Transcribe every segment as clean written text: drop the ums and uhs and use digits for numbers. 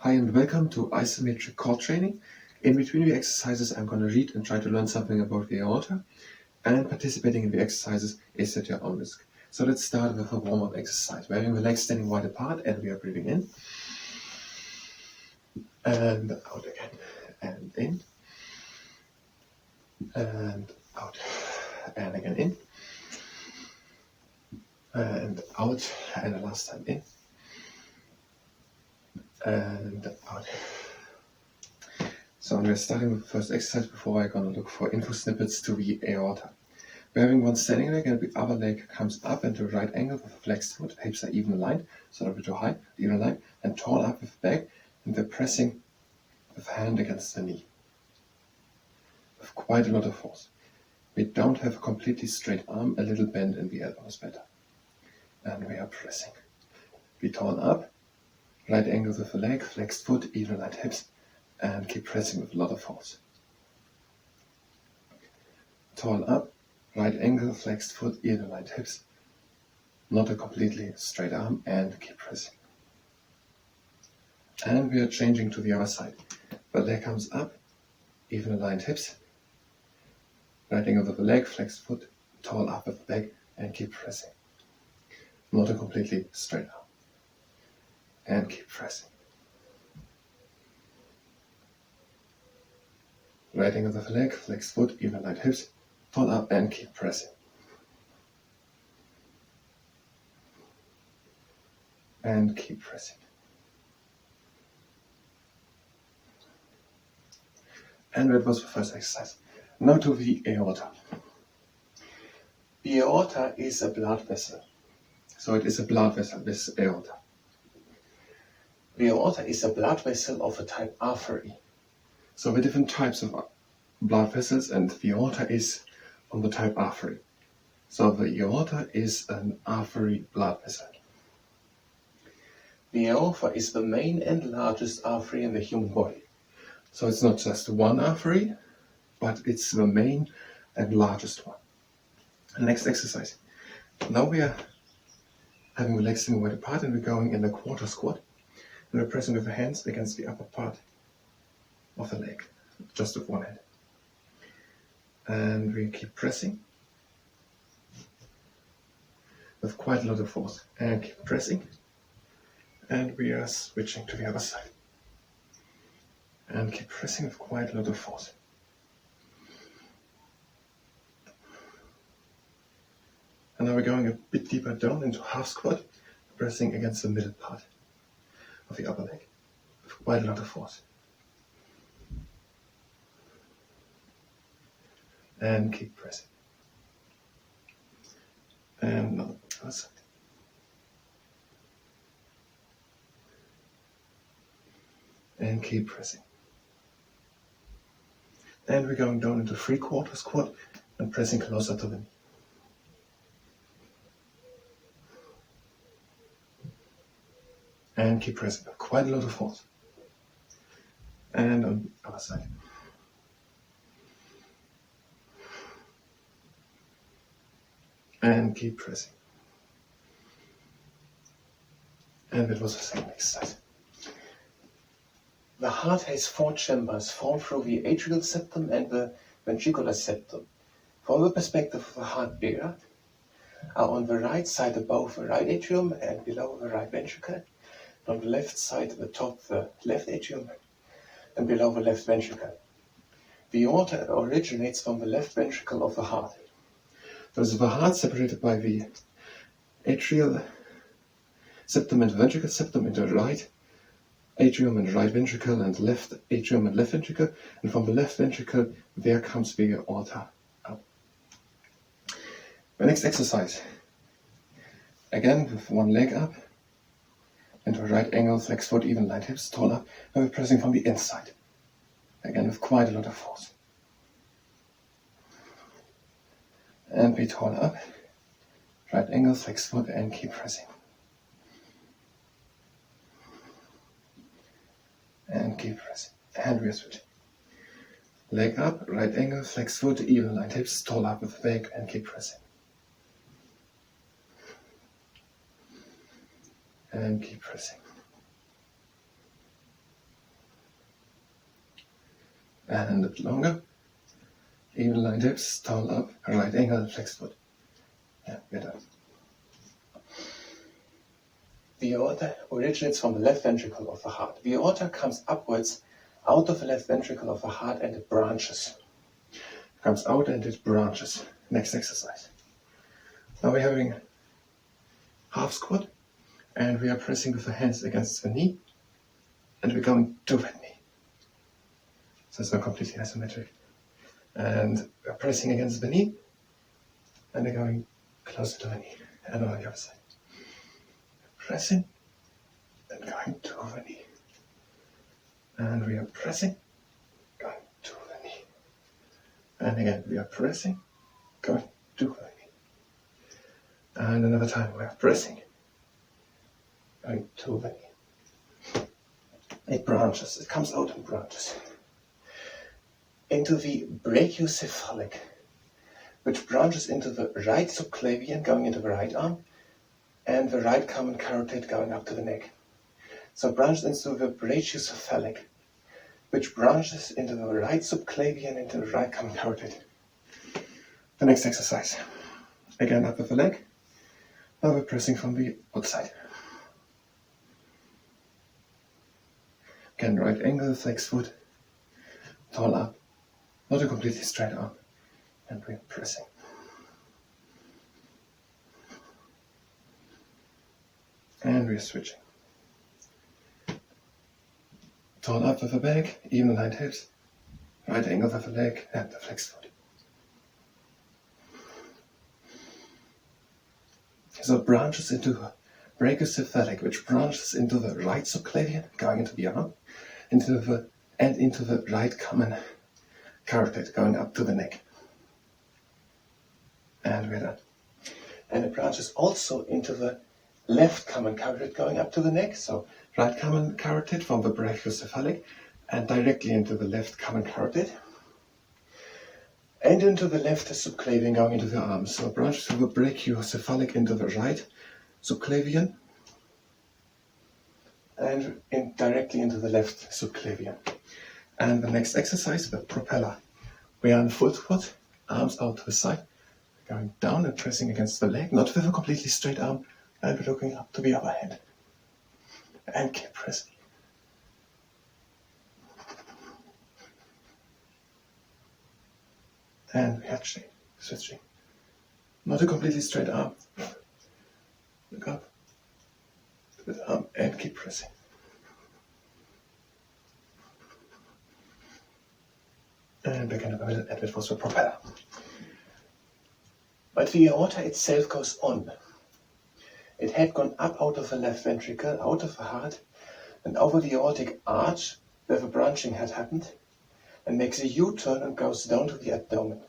Hi and welcome to Isometric Core Training. In between the exercises I'm going to read and try to learn something about the aorta, and participating in the exercises is at your own risk. So let's start with a warm-up exercise. We're having the legs standing wide apart and we are breathing in and out again, and in and out, and again in and out, and the last time in and out. So we're starting with the first exercise before I'm going to look for info snippets to the aorta. We're having one standing leg and the other leg comes up into a right angle with a flexed foot. Hips are even aligned, so not a bit too high, even aligned, and tall up with the back, and we're pressing with the hand against the knee with quite a lot of force. We don't have a completely straight arm, a little bend in the elbow is better. And we are pressing. We tall up, right angle with the leg, flexed foot, even aligned hips, and keep pressing with a lot of force. Tall up, right angle, flexed foot, even aligned hips, not a completely straight arm, and keep pressing. And we are changing to the other side. The leg comes up, even aligned hips, right angle with the leg, flexed foot, tall up with the back, and keep pressing. Not a completely straight arm, and keep pressing. Right angle with the leg, flexed foot, even aligned hips, tall up, and keep pressing. And keep pressing. And that was the first exercise. Now to the aorta. The aorta is a blood vessel. So it is a blood vessel, this aorta. The aorta is a blood vessel of a type artery. So there are different types of blood vessels, and the aorta is on the type artery. So the aorta is an artery blood vessel. The aorta is the main and largest artery in the human body. So it's not just one artery, but it's the main and largest one. Next exercise. Now we are having the legs standing wide apart and we're going in a quarter squat. And we're pressing with the hands against the upper part of the leg, just with one hand. And we keep pressing with quite a lot of force. And keep pressing. And we are switching to the other side. And keep pressing with quite a lot of force. And now we're going a bit deeper down into half squat, pressing against the middle part of the upper leg with quite a lot of force. And keep pressing. And now the other side. And keep pressing. And we're going down into 3/4 squat and pressing closer to the knee. And keep pressing with quite a lot of force. And on the other side. And keep pressing. And it was the same exercise. The heart has 4 chambers formed through the Atrial Septum and the Ventricular Septum. From the perspective of the heart, bigger are on the right side above the right atrium and below the right ventricle. On the left side, at the top, the left atrium, and below the left ventricle. The aorta originates from the left ventricle of the heart. There's the heart separated by the atrial septum and the ventricular septum into right atrium and right ventricle, and left atrium and left ventricle. And from the left ventricle, there comes the aorta up. The next exercise. Again, with one leg up. Into a right angle, flexed foot, even aligned hips, tall up, and we're pressing from the inside. Again, with quite a lot of force. And we tall up, right angle, flexed foot, and keep pressing. And keep pressing. And we're switching. Leg up, right angle, flexed foot, even aligned hips, tall up with the back, and keep pressing. And keep pressing. and a bit longer. Even line hips, tall up, right ankle, flexed foot. Yeah, we're done. The aorta originates from the left ventricle of the heart. The aorta comes upwards out of the left ventricle of the heart and it branches. It comes out and it branches. Next exercise. Now we're having half squat and we are pressing with the hands against the knee and we're going to the knee. So it's not completely isometric. And we're pressing against the knee and we're going closer to the knee and on the other side. Pressing and going to the knee. And we are pressing, going to the knee. And again, we are pressing, going to the knee. And another time we are pressing, going to the knee. It branches, it comes out and branches. Into the Brachiocephalic, which branches into the right subclavian, going into the right arm, and the right common carotid going up to the neck. So it branches into the Brachiocephalic, which branches into the right subclavian, into the right common carotid. The next exercise. Again up with the leg. Now we're pressing from the outside. Again, right angle, flexed foot, tall up, not a completely straight arm. And we're pressing. And we're switching. Tall up with the back, even aligned hips, right angle with the leg and the flexed foot. So it branches into the brachiocephalic, which branches into the right subclavian, going into the arm, into the right common carotid, going up to the neck. And we're done. And it branches also into the left common carotid going up to the neck, so right common carotid from the brachiocephalic and directly into the left common carotid and into the left subclavian going into the arm. So it branches through the brachiocephalic into the right subclavian and directly into the left subclavian. And the next exercise, the propeller. We are in full squat, arms out to the side, going down and pressing against the leg, not with a completely straight arm, and we're looking up to the other hand. And keep pressing. And we are switching. Not a completely straight arm. Look up to the arm and keep pressing. And back into the middle, and it was the propeller. But the aorta itself goes on. It had gone up out of the left ventricle, out of the heart, and over the aortic arch, where the branching had happened, and makes a U-turn and goes down to the abdomen.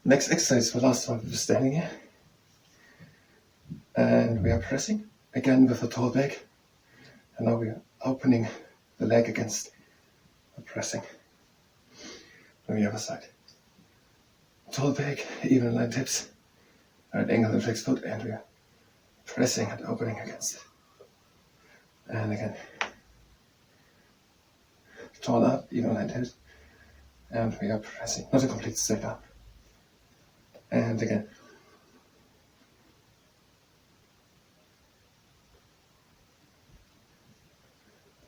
Next exercise, the last one, we're standing here. And we are pressing, again with a tall back. And now we are opening the leg against the pressing. On the other side. Tall back, even aligned hips, right angle and flexed foot, and we are pressing and opening against it. And again. Tall up, even aligned hips, and we are pressing. Not a complete straight up. And again.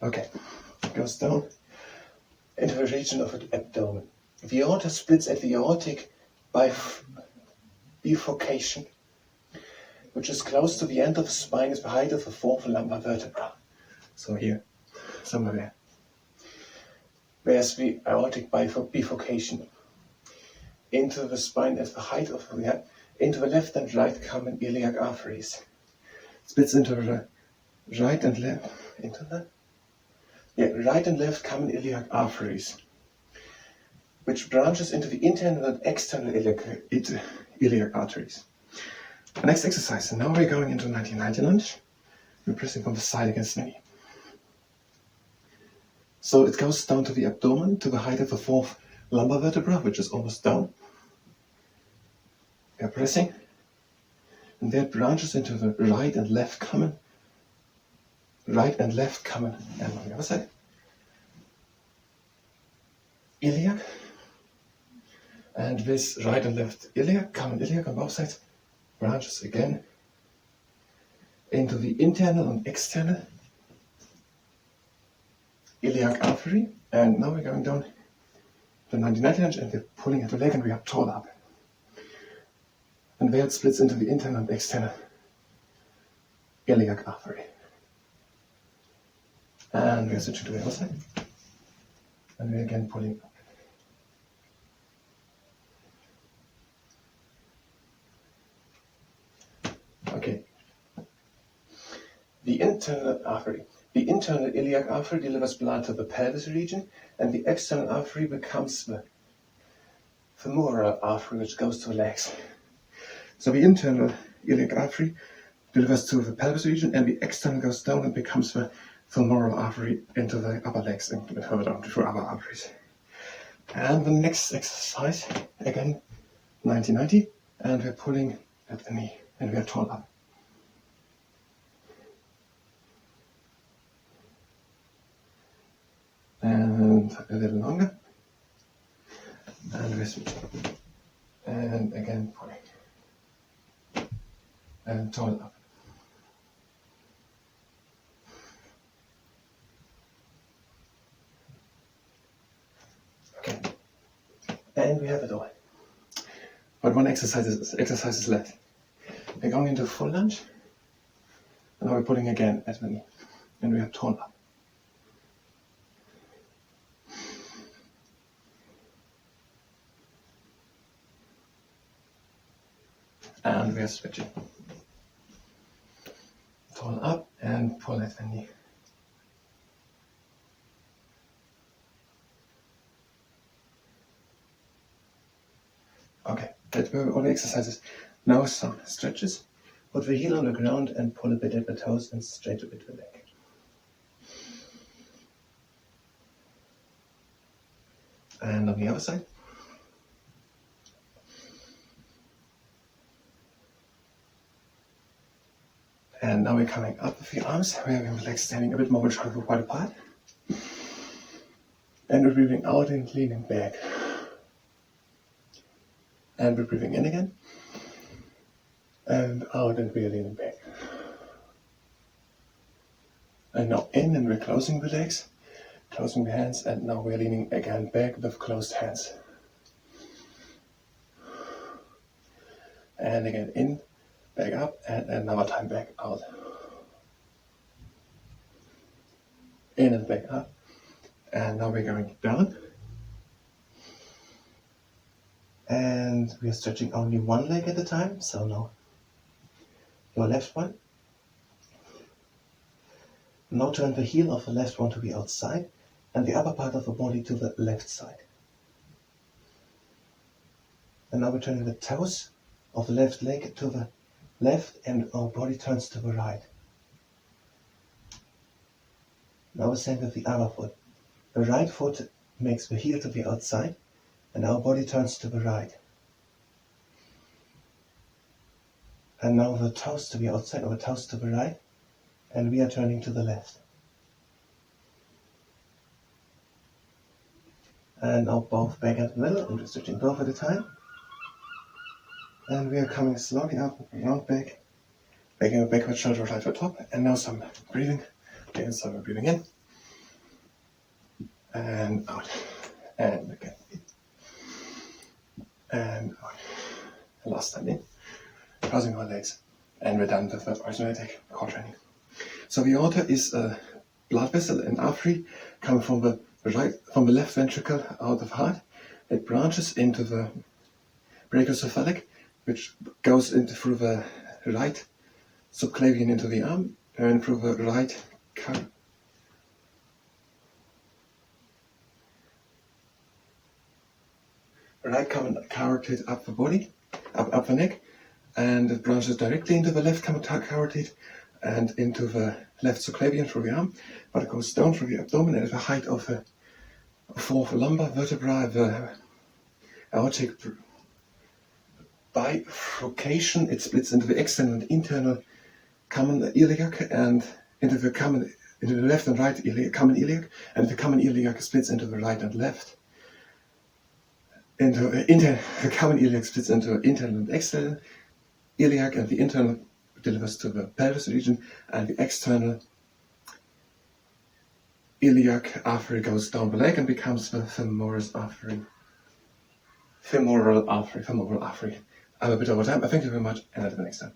Okay, it goes down into the region of the abdomen. The aorta splits at the aortic bifurcation, which is close to the end of the spine, is the height of the fourth lumbar vertebra. So here, somewhere there. Where's the aortic bifurcation? Into the spine at the height of the head, into the left and right common iliac arteries. Splits into the right and left, right and left common iliac arteries, which branches into the internal and external iliac arteries. The next exercise, and now we're going into 1990 lunge. We're pressing from the side against the knee. So it goes down to the abdomen, to the height of the fourth lumbar vertebra, which is almost down. We are pressing, and there it branches into the right and left common, and on the other side. iliac, and this right and left iliac, common iliac on both sides, branches again into the internal and external iliac artery. And now we're going down the 90-90 lunge and we're pulling at the leg and we are torn up. And there it splits into the internal and external iliac artery. And we are switching to the other side. And we're again pulling up. Okay. The internal artery. The internal iliac artery delivers blood to the pelvis region, and the external artery becomes the femoral artery, which goes to the legs. So the internal iliac artery delivers to the pelvis region, and the external goes down and becomes the femoral artery into the upper legs and further down to other arteries. And the next exercise, again, 90-90, and we're pulling at the knee, and we are torn up. And a little longer, and we're switching, and again pulling, and torn up. Okay, and we have it all. But one exercise is left. We're going into full lunge, and now we're pulling again at the knee, and we are torn up. And we are switching. Torn up and pull at the knee. Okay, that were all the exercises. Now some stretches. Put the heel on the ground and pull a bit at the toes and straight a bit the leg. And on the other side. And now we're coming up with the arms. We have the legs standing a bit more wide apart. And we're breathing out and leaning back. And we're breathing in again. And out and we're leaning back. And now in and we're closing the legs, closing the hands, and now we're leaning again back with closed hands. And again in, back up, and another time back out. In and back up. And now we're going down. And we are stretching only one leg at a time. So now your left one. Now turn the heel of the left one to the outside and the upper part of the body to the left side. And now we're turning the toes of the left leg to the left and our body turns to the right. Now the same with the other foot. The right foot makes the heel to the outside and our body turns to the right. And now the toes to the outside or the toes to the right, and we are turning to the left. And now both back at the middle, and we're switching both at a time. And we are coming slowly up, round back, making a backward shoulder right to the top, and now some breathing. Again, so we're breathing in, and out, and again, in, and out. And last time in, crossing our legs, and we're done with the Isometric Core Training. So the aorta is a blood vessel, an artery, coming from the left ventricle out of the heart. It branches into the Brachiocephalic, which goes through the right subclavian into the arm, and through the right common carotid up the body, up the neck, and it branches directly into the left common carotid and into the left subclavian through the arm, but it goes down through the abdomen and at the height of the fourth lumbar vertebra, the aortic bifurcation. It splits into the external and internal common iliac and into the left and right common iliac, and the common iliac splits into the right and left. into the common iliac splits into internal and external iliac, and the internal delivers to the pelvis region, and the external iliac artery goes down the leg and becomes the femoral artery. I'm a bit over time, but thank you very much, and until the next time.